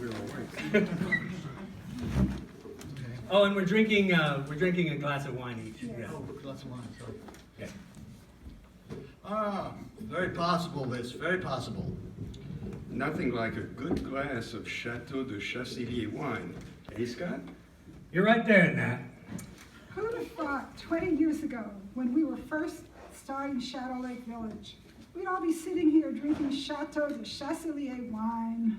we were awake. Oh, and we're drinking a glass of wine each. Yeah. Yeah. Oh, glass of wine, sorry. Yeah. Ah, very possible, this, very possible. Nothing like a good glass of Chateau de Chassillier wine. Eh, Scott? You're right there, Nat. Who'd have thought 20 years ago, when we were first starting Shadow Lake Village, we'd all be sitting here drinking Chateau de Chassillier wine.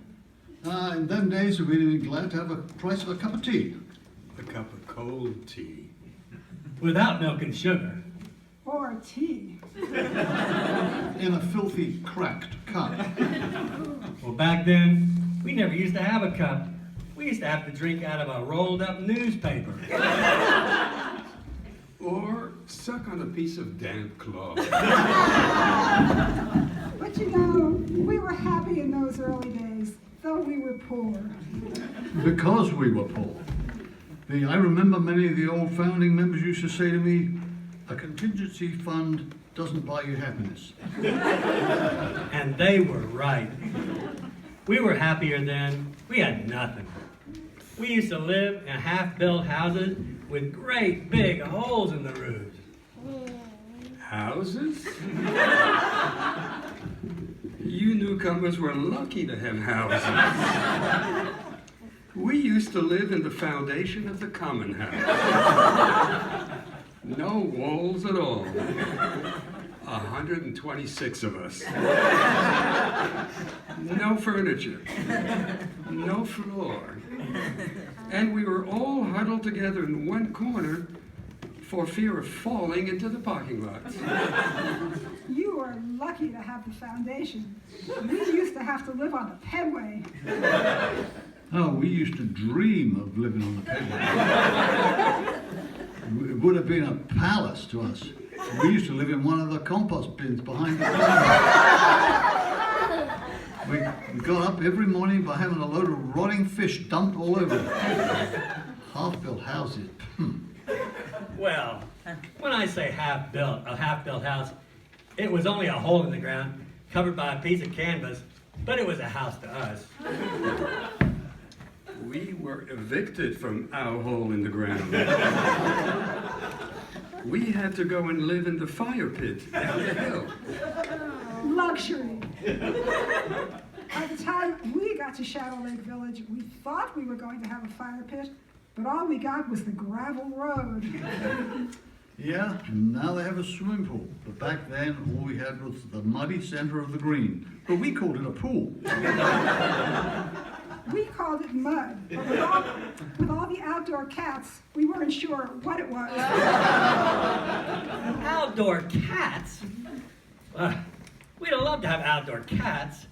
In them days, we'd have been glad to have a price of a cup of tea. A cup of cold tea. Without milk and sugar. Or tea. In a filthy, cracked cup. Well, back then, we never used to have a cup. We used to have to drink out of a rolled up newspaper. Or suck on a piece of damp cloth. But you know, we were happy in those early days, though we were poor. Because we were poor. I remember many of the old founding members used to say to me, a contingency fund doesn't buy you happiness. And they were right. We were happier then. We had nothing. We used to live in half-built houses with great big holes in the roofs. Houses? You newcomers were lucky to have houses. We used to live in the foundation of the common house. No walls at all. 126 of us. No furniture. No floor. And we were all huddled together in one corner for fear of falling into the parking lot. You are lucky to have the foundation. We used to have to live on the pedway. Oh, we used to dream of living on the pedway. It would have been a palace to us. We used to live in one of the compost bins behind the barn. We got up every morning by having a load of rotting fish dumped all over it. Half-built houses. Well, when I say a half-built house, it was only a hole in the ground covered by a piece of canvas, but it was a house to us. We were evicted from our hole in the ground. We had to go and live in the fire pit down the hill. Luxury. By the time we got to Shadow Lake Village, we thought we were going to have a fire pit, but all we got was the gravel road. Yeah, now they have a swimming pool. But back then, all we had was the muddy center of the green. But we called it a pool. We called it mud, but with all the outdoor cats, we weren't sure what it was. Outdoor cats? We'd have loved to have outdoor cats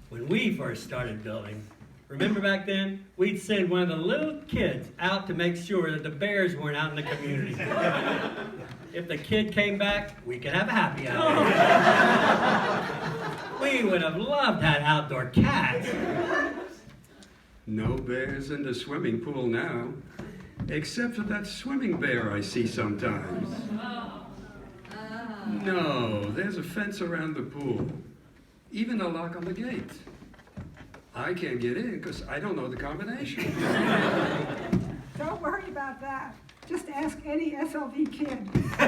when we first started building. Remember back then? We'd send one of the little kids out to make sure that the bears weren't out in the community. If the kid came back, we could have a happy hour. We would have loved to have outdoor cats. No bears in the swimming pool now, except for that swimming bear I see sometimes. No, there's a fence around the pool, even a lock on the gate. I can't get in because I don't know the combination. Don't worry about that. Just ask any SLV kid. They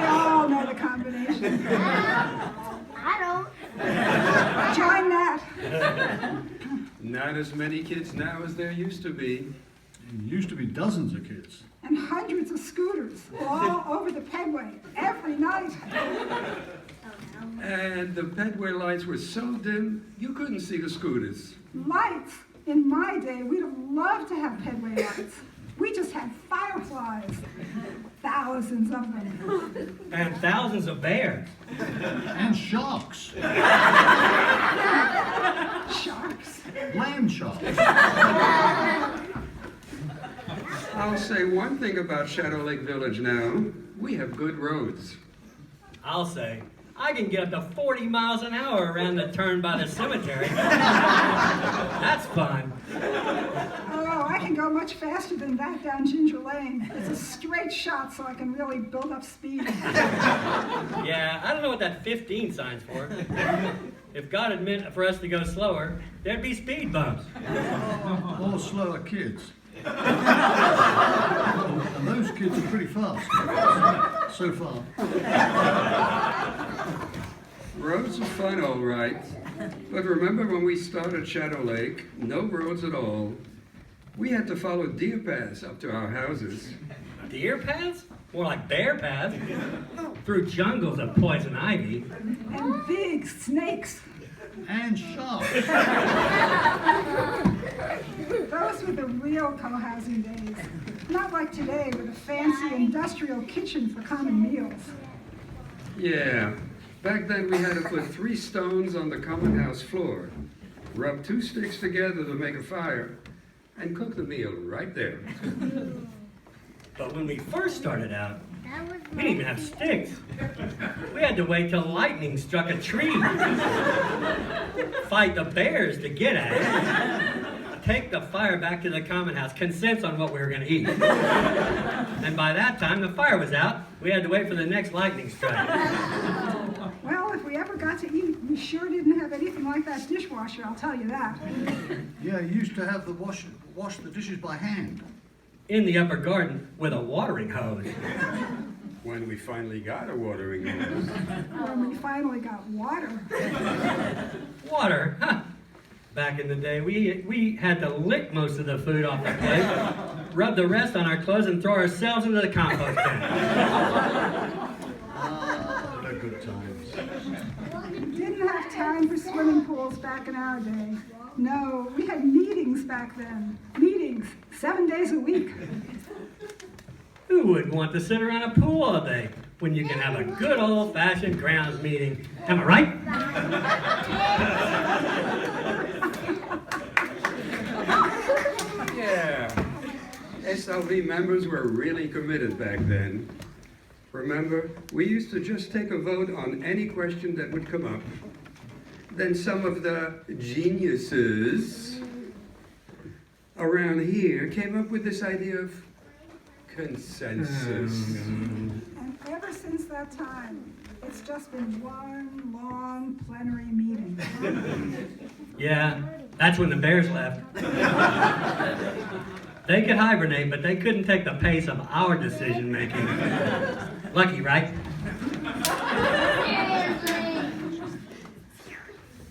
all know the combination. I don't. Join that. Not as many kids now as there used to be. There used to be dozens of kids. And hundreds of scooters all over the pedway every night. And the pedway lights were so dim, you couldn't see the scooters. Lights. In my day, we'd have loved to have pedway lights. We just had fireflies. Thousands of them. And thousands of bears. And sharks. Sharks. Land sharks. I'll say one thing about Shadow Lake Village now. We have good roads. I'll say, I can get up to 40 miles an hour around the turn by the cemetery. That's fun. Oh, I can go much faster than that down Ginger Lane. It's a straight shot, so I can really build up speed. Yeah, I don't know what that 15 sign's for. If God had meant for us to go slower, there'd be speed bumps. Or slower kids. And those kids are pretty fast. So far. Roads are fun, all right. But remember when we started Shadow Lake? No roads at all. We had to follow deer paths up to our houses. Deer paths? More like bear paths. Through jungles of poison ivy. And big snakes. And sharks. Those were the real co-housing days. Not like today with a fancy industrial kitchen for common meals. Yeah, back then we had to put 3 stones on the common house floor, rub 2 sticks together to make a fire, and cook the meal right there. But when we first started out, That was we didn't even have sticks. We had to wait till lightning struck a tree. Fight the bears to get at it. Take the fire back to the common house, consensus on what we were going to eat. And by that time, the fire was out. We had to wait for the next lightning strike. Well, if we ever got to eat, we sure didn't have anything like that dishwasher, I'll tell you that. Yeah, you used to have to wash the dishes by hand. In the upper garden with a watering hose. When we finally got a watering hose. When we finally got water. Water, huh? Back in the day, we had to lick most of the food off the plate, rub the rest on our clothes, and throw ourselves into the compost bin. Ah, the good times. Didn't have time for swimming pools back in our day. No, we had meetings back then. Meetings, 7 days a week. Who would want to sit around a pool all day when you can have a good old-fashioned grounds meeting? Am I right? Yeah, SLV members were really committed back then. Remember, we used to just take a vote on any question that would come up. Then some of the geniuses around here came up with this idea of consensus. And ever since that time, it's just been one long plenary meeting. Yeah, that's when the bears left. They could hibernate, but they couldn't take the pace of our decision making. Lucky, right?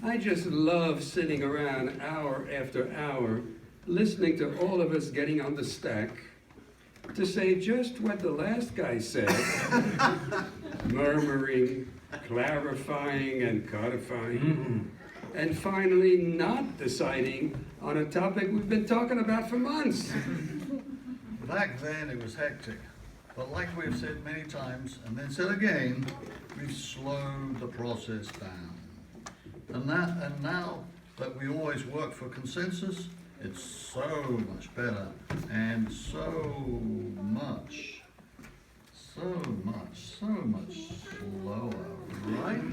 I just love sitting around hour after hour, listening to all of us getting on the stack to say just what the last guy said, murmuring, clarifying, and codifying, and finally not deciding on a topic we've been talking about for months. Back then it was hectic. But like we've said many times, and then said again, we've slowed the process down. And now that we always work for consensus, it's so much better and so much slower, right?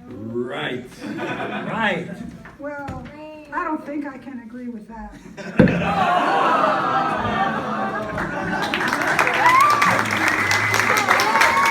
Right. Right. Well, I don't think I can agree with that.